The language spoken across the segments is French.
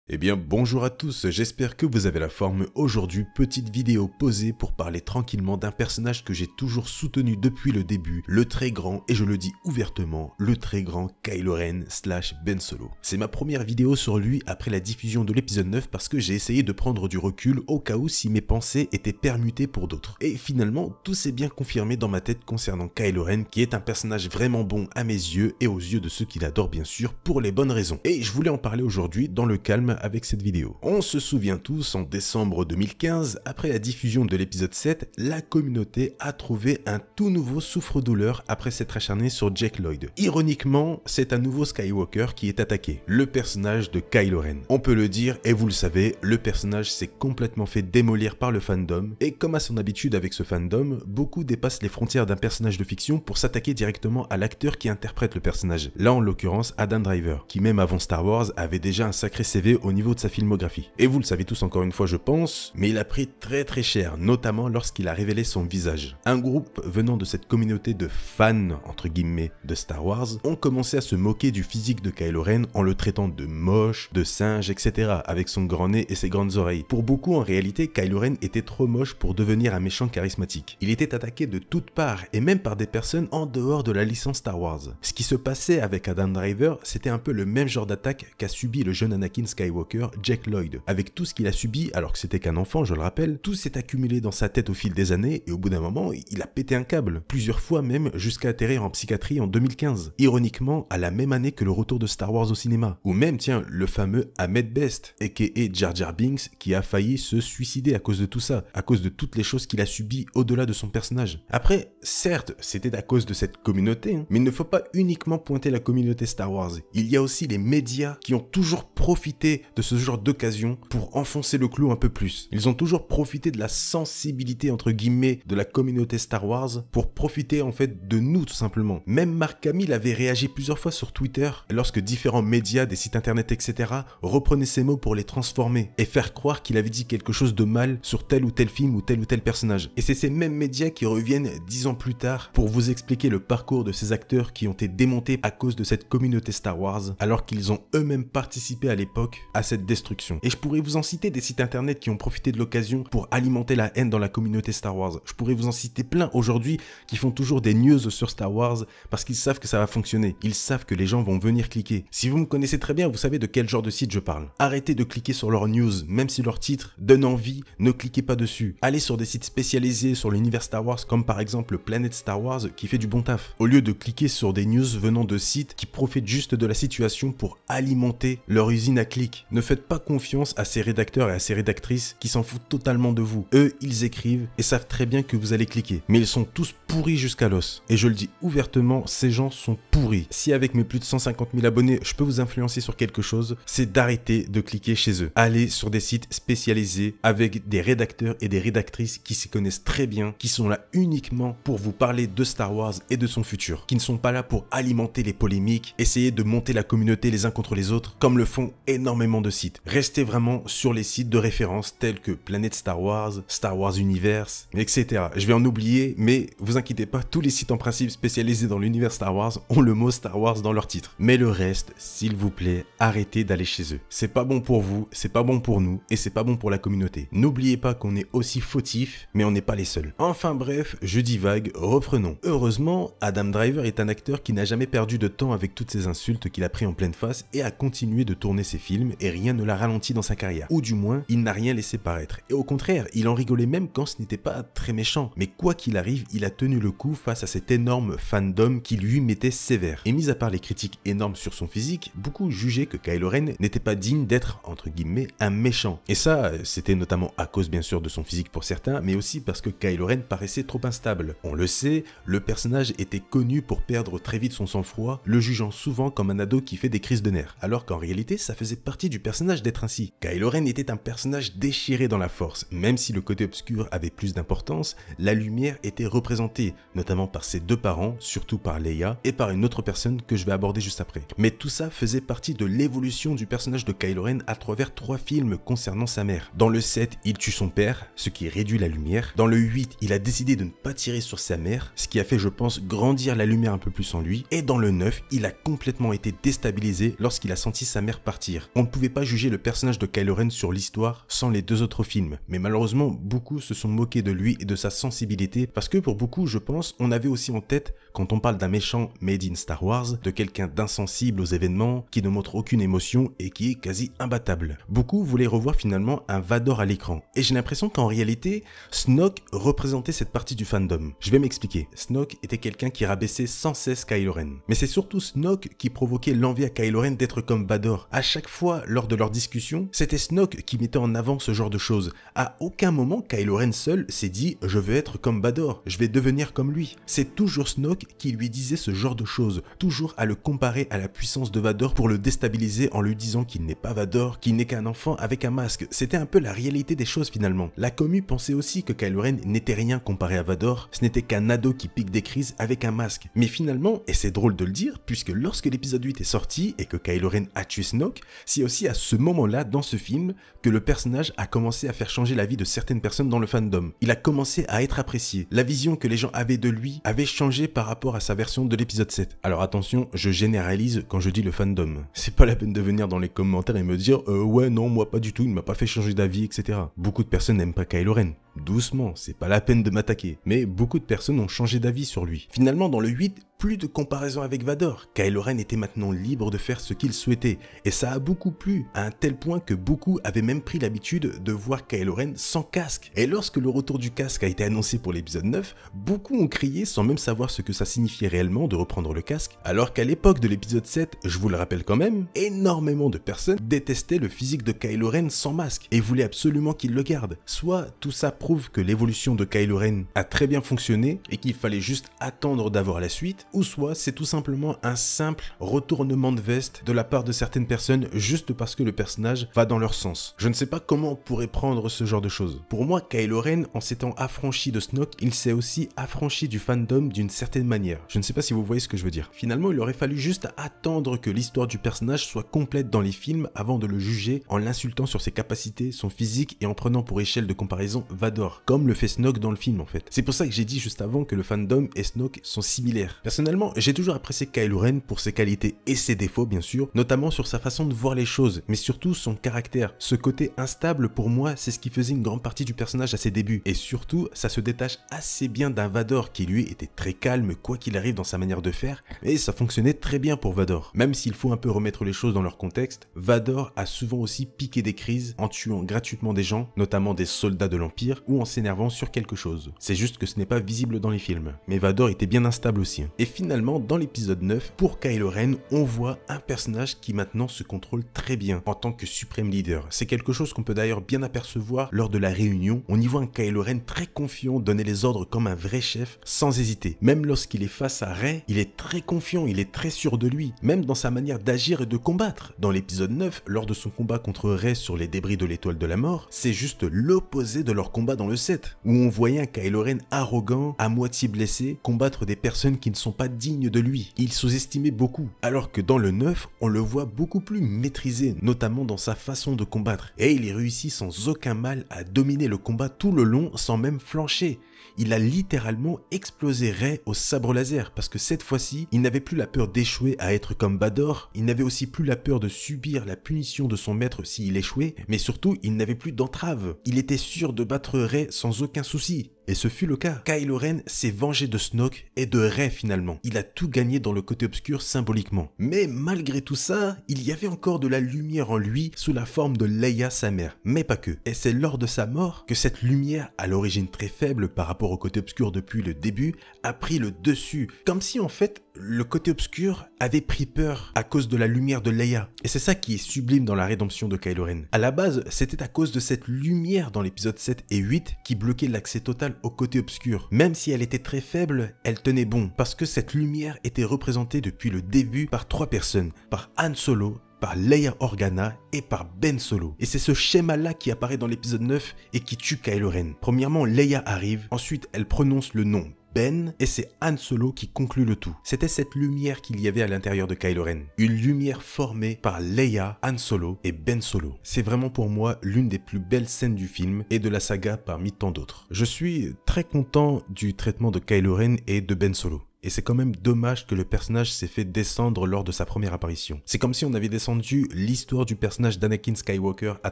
Eh bien bonjour à tous, j'espère que vous avez la forme. Aujourd'hui, petite vidéo posée pour parler tranquillement d'un personnage que j'ai toujours soutenu depuis le début, le très grand, et je le dis ouvertement, le très grand Kylo Ren / Ben Solo. C'est ma première vidéo sur lui après la diffusion de l'épisode 9 parce que j'ai essayé de prendre du recul au cas où si mes pensées étaient permutées pour d'autres. Et finalement, tout s'est bien confirmé dans ma tête concernant Kylo Ren qui est un personnage vraiment bon à mes yeux et aux yeux de ceux qui l'adorent bien sûr pour les bonnes raisons. Et je voulais en parler aujourd'hui dans le calme avec cette vidéo. On se souvient tous, en décembre 2015, après la diffusion de l'épisode 7, la communauté a trouvé un tout nouveau souffre-douleur après s'être acharné sur Jake Lloyd. Ironiquement, c'est un nouveau Skywalker qui est attaqué, le personnage de Kylo Ren. On peut le dire, et vous le savez, le personnage s'est complètement fait démolir par le fandom, et comme à son habitude avec ce fandom, beaucoup dépassent les frontières d'un personnage de fiction pour s'attaquer directement à l'acteur qui interprète le personnage. Là en l'occurrence Adam Driver, qui même avant Star Wars avait déjà un sacré CV au niveau de sa filmographie. Et vous le savez tous encore une fois je pense, mais il a pris très cher, notamment lorsqu'il a révélé son visage. Un groupe venant de cette communauté de fans, entre guillemets, de Star Wars, ont commencé à se moquer du physique de Kylo Ren en le traitant de moche, de singe, etc. avec son grand nez et ses grandes oreilles. Pour beaucoup en réalité, Kylo Ren était trop moche pour devenir un méchant charismatique. Il était attaqué de toutes parts et même par des personnes en dehors de la licence Star Wars. Ce qui se passait avec Adam Driver, c'était un peu le même genre d'attaque qu'a subi le jeune Anakin Skywalker, Jake Lloyd. Avec tout ce qu'il a subi, alors que c'était qu'un enfant, je le rappelle, tout s'est accumulé dans sa tête au fil des années et au bout d'un moment, il a pété un câble. Plusieurs fois même jusqu'à atterrir en psychiatrie en 2015. Ironiquement, à la même année que le retour de Star Wars au cinéma. Ou même, tiens, le fameux Ahmed Best, aka Jar Jar Binks, qui a failli se suicider à cause de tout ça, à cause de toutes les choses qu'il a subies au-delà de son personnage. Après, certes, c'était à cause de cette communauté, mais il ne faut pas uniquement pointer la communauté Star Wars. Il y a aussi les médias qui ont toujours profité de ce genre d'occasion pour enfoncer le clou un peu plus. Ils ont toujours profité de la sensibilité entre guillemets de la communauté Star Wars pour profiter en fait de nous tout simplement. Même Mark Hamill avait réagi plusieurs fois sur Twitter lorsque différents médias, des sites internet etc. reprenaient ces mots pour les transformer et faire croire qu'il avait dit quelque chose de mal sur tel ou tel film ou tel personnage. Et c'est ces mêmes médias qui reviennent 10 ans plus tard pour vous expliquer le parcours de ces acteurs qui ont été démontés à cause de cette communauté Star Wars alors qu'ils ont eux-mêmes participé à l'époque à cette destruction. Et je pourrais vous en citer des sites internet qui ont profité de l'occasion pour alimenter la haine dans la communauté Star Wars. Je pourrais vous en citer plein aujourd'hui qui font toujours des news sur Star Wars parce qu'ils savent que ça va fonctionner. Ils savent que les gens vont venir cliquer. Si vous me connaissez très bien, vous savez de quel genre de site je parle. Arrêtez de cliquer sur leurs news, même si leur titre donne envie, ne cliquez pas dessus. Allez sur des sites spécialisés sur l'univers Star Wars comme par exemple Planète Star Wars qui fait du bon taf. Au lieu de cliquer sur des news venant de sites qui profitent juste de la situation pour alimenter leur usine à clics. Ne faites pas confiance à ces rédacteurs et à ces rédactrices qui s'en foutent totalement de vous. Eux, ils écrivent et savent très bien que vous allez cliquer. Mais ils sont tous pourris jusqu'à l'os. Et je le dis ouvertement, ces gens sont pourris. Si avec mes plus de 150 000 abonnés, je peux vous influencer sur quelque chose, c'est d'arrêter de cliquer chez eux. Allez sur des sites spécialisés avec des rédacteurs et des rédactrices qui s'y connaissent très bien, qui sont là uniquement pour vous parler de Star Wars et de son futur. Qui ne sont pas là pour alimenter les polémiques, essayer de monter la communauté les uns contre les autres, comme le font énormément de sites. Restez vraiment sur les sites de référence tels que Planète Star Wars Universe, etc. Je vais en oublier, mais vous inquiétez pas, tous les sites en principe spécialisés dans l'univers Star Wars ont le mot Star Wars dans leur titre. Mais le reste, s'il vous plaît, arrêtez d'aller chez eux. C'est pas bon pour vous, c'est pas bon pour nous, et c'est pas bon pour la communauté. N'oubliez pas qu'on est aussi fautifs, mais on n'est pas les seuls. Enfin bref, je divague, reprenons. Heureusement, Adam Driver est un acteur qui n'a jamais perdu de temps avec toutes ces insultes qu'il a pris en pleine face et a continué de tourner ses films et rien ne l'a ralenti dans sa carrière. Ou du moins, il n'a rien laissé paraître. Et au contraire, il en rigolait même quand ce n'était pas très méchant. Mais quoi qu'il arrive, il a tenu le coup face à cet énorme fandom qui lui mettait sévère. Et mis à part les critiques énormes sur son physique, beaucoup jugeaient que Kylo Ren n'était pas digne d'être, entre guillemets, un méchant. Et ça, c'était notamment à cause bien sûr de son physique pour certains, mais aussi parce que Kylo Ren paraissait trop instable. On le sait, le personnage était connu pour perdre très vite son sang-froid, le jugeant souvent comme un ado qui fait des crises de nerfs. Alors qu'en réalité, ça faisait partie du personnage d'être ainsi. Kylo Ren était un personnage déchiré dans la force, même si le côté obscur avait plus d'importance, la lumière était représentée, notamment par ses deux parents, surtout par Leia, et par une autre personne que je vais aborder juste après. Mais tout ça faisait partie de l'évolution du personnage de Kylo Ren à travers 3 films concernant sa mère. Dans le 7, il tue son père, ce qui réduit la lumière. Dans le 8, il a décidé de ne pas tirer sur sa mère, ce qui a fait, je pense, grandir la lumière un peu plus en lui. Et dans le 9, il a complètement été déstabilisé lorsqu'il a senti sa mère partir. On ne pouvait pas juger le personnage de Kylo Ren sur l'histoire sans les 2 autres films, mais malheureusement beaucoup se sont moqués de lui et de sa sensibilité parce que pour beaucoup, je pense, on avait aussi en tête, quand on parle d'un méchant made in Star Wars, de quelqu'un d'insensible aux événements, qui ne montre aucune émotion et qui est quasi imbattable. Beaucoup voulaient revoir finalement un Vador à l'écran, et j'ai l'impression qu'en réalité, Snoke représentait cette partie du fandom. Je vais m'expliquer. Snoke était quelqu'un qui rabaissait sans cesse Kylo Ren. Mais c'est surtout Snoke qui provoquait l'envie à Kylo Ren d'être comme Vador. À chaque fois, lors de leur discussion, c'était Snoke qui mettait en avant ce genre de choses. À aucun moment, Kylo Ren seul s'est dit « je veux être comme Vador, je vais devenir comme lui ». C'est toujours Snoke qui lui disait ce genre de choses, toujours à le comparer à la puissance de Vador pour le déstabiliser en lui disant qu'il n'est pas Vador, qu'il n'est qu'un enfant avec un masque. C'était un peu la réalité des choses finalement. La commu pensait aussi que Kylo Ren n'était rien comparé à Vador, ce n'était qu'un ado qui pique des crises avec un masque. Mais finalement, et c'est drôle de le dire, puisque lorsque l'épisode 8 est sorti et que Kylo Ren a tué Snoke, c'est aussi à ce moment-là dans ce film que le personnage a commencé à faire changer la vie de certaines personnes dans le fandom. Il a commencé à être apprécié. La vision que les gens avaient de lui avait changé par rapport à sa version de l'épisode 7. Alors attention, je généralise quand je dis le fandom. C'est pas la peine de venir dans les commentaires et me dire ouais non, moi pas du tout, il m'a pas fait changer d'avis, etc. Beaucoup de personnes n'aiment pas Kylo Ren. Doucement, c'est pas la peine de m'attaquer. Mais beaucoup de personnes ont changé d'avis sur lui. Finalement, dans le 8, plus de comparaison avec Vador. Kylo Ren était maintenant libre de faire ce qu'il souhaitait. Et ça a beaucoup plu, à un tel point que beaucoup avaient même pris l'habitude de voir Kylo Ren sans casque. Et lorsque le retour du casque a été annoncé pour l'épisode 9, beaucoup ont crié sans même savoir ce que ça signifiait réellement de reprendre le casque. Alors qu'à l'époque de l'épisode 7, je vous le rappelle quand même, énormément de personnes détestaient le physique de Kylo Ren sans masque et voulaient absolument qu'il le garde. Soit tout ça prouve que l'évolution de Kylo Ren a très bien fonctionné et qu'il fallait juste attendre d'avoir la suite, ou soit c'est tout simplement un simple retournement de veste de la part de certaines personnes juste parce que le personnage va dans leur sens. Je ne sais pas comment on pourrait prendre ce genre de choses. Pour moi, Kylo Ren, en s'étant affranchi de Snoke, il s'est aussi affranchi du fandom d'une certaine manière. Je ne sais pas si vous voyez ce que je veux dire. Finalement, il aurait fallu juste attendre que l'histoire du personnage soit complète dans les films avant de le juger en l'insultant sur ses capacités, son physique et en prenant pour échelle de comparaison Vador, comme le fait Snoke dans le film en fait. C'est pour ça que j'ai dit juste avant que le fandom et Snoke sont similaires. Personnellement, j'ai toujours apprécié Kylo Ren pour ses qualités et ses défauts bien sûr, notamment sur sa façon de voir les choses, mais surtout son caractère. Ce côté instable pour moi, c'est ce qui faisait une grande partie du personnage à ses débuts. Et surtout, ça se détache assez bien d'un Vador qui lui était très calme quoi qu'il arrive dans sa manière de faire, et ça fonctionnait très bien pour Vador. Même s'il faut un peu remettre les choses dans leur contexte, Vador a souvent aussi piqué des crises en tuant gratuitement des gens, notamment des soldats de l'Empire, ou en s'énervant sur quelque chose. C'est juste que ce n'est pas visible dans les films. Mais Vador était bien instable aussi. Et finalement, dans l'épisode 9, pour Kylo Ren, on voit un personnage qui maintenant se contrôle très bien en tant que suprême leader. C'est quelque chose qu'on peut d'ailleurs bien apercevoir lors de la réunion. On y voit un Kylo Ren très confiant donner les ordres comme un vrai chef sans hésiter. Même lorsqu'il est face à Rey, il est très confiant, il est très sûr de lui, même dans sa manière d'agir et de combattre. Dans l'épisode 9, lors de son combat contre Rey sur les débris de l'étoile de la mort, c'est juste l'opposé de leur combat dans le 7, où on voyait un Kylo Ren arrogant, à moitié blessé, combattre des personnes qui ne sont pas dignes de lui. Il sous-estimait beaucoup, alors que dans le 9, on le voit beaucoup plus maîtrisé, notamment dans sa façon de combattre, et il réussit sans aucun mal à dominer le combat tout le long sans même flancher. Il a littéralement explosé Rey au sabre laser, parce que cette fois-ci, il n'avait plus la peur d'échouer à être comme Vador, il n'avait aussi plus la peur de subir la punition de son maître s'il échouait, mais surtout, il n'avait plus d'entrave. Il était sûr de battre Rey sans aucun souci. Et ce fut le cas. Kylo Ren s'est vengé de Snoke et de Rey finalement. Il a tout gagné dans le côté obscur symboliquement. Mais malgré tout ça, il y avait encore de la lumière en lui sous la forme de Leia sa mère. Mais pas que. Et c'est lors de sa mort que cette lumière, à l'origine très faible par rapport au côté obscur depuis le début, a pris le dessus. Comme si en fait, le côté obscur avait pris peur à cause de la lumière de Leia. Et c'est ça qui est sublime dans la rédemption de Kylo Ren. À la base, c'était à cause de cette lumière dans l'épisode 7 et 8 qui bloquait l'accès total au côté obscur. Même si elle était très faible, elle tenait bon, parce que cette lumière était représentée depuis le début par 3 personnes, par Han Solo, par Leia Organa et par Ben Solo. Et c'est ce schéma-là qui apparaît dans l'épisode 9 et qui tue Kylo Ren. Premièrement, Leia arrive, ensuite elle prononce le nom Ben, et c'est Han Solo qui conclut le tout. C'était cette lumière qu'il y avait à l'intérieur de Kylo Ren. Une lumière formée par Leia, Han Solo et Ben Solo. C'est vraiment pour moi l'une des plus belles scènes du film et de la saga parmi tant d'autres. Je suis très content du traitement de Kylo Ren et de Ben Solo. et c'est quand même dommage que le personnage s'est fait descendre lors de sa première apparition. C'est comme si on avait descendu l'histoire du personnage d'Anakin Skywalker à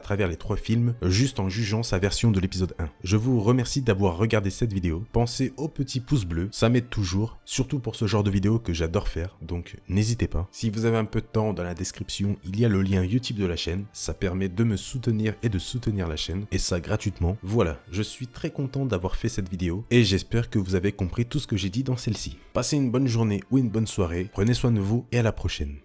travers les 3 films, juste en jugeant sa version de l'épisode 1. Je vous remercie d'avoir regardé cette vidéo, pensez au petit pouce bleu, ça m'aide toujours, surtout pour ce genre de vidéo que j'adore faire, donc n'hésitez pas. Si vous avez un peu de temps, dans la description, il y a le lien YouTube de la chaîne, ça permet de me soutenir et de soutenir la chaîne, et ça gratuitement. Voilà, je suis très content d'avoir fait cette vidéo, et j'espère que vous avez compris tout ce que j'ai dit dans celle-ci. Passez une bonne journée ou une bonne soirée, prenez soin de vous, et à la prochaine.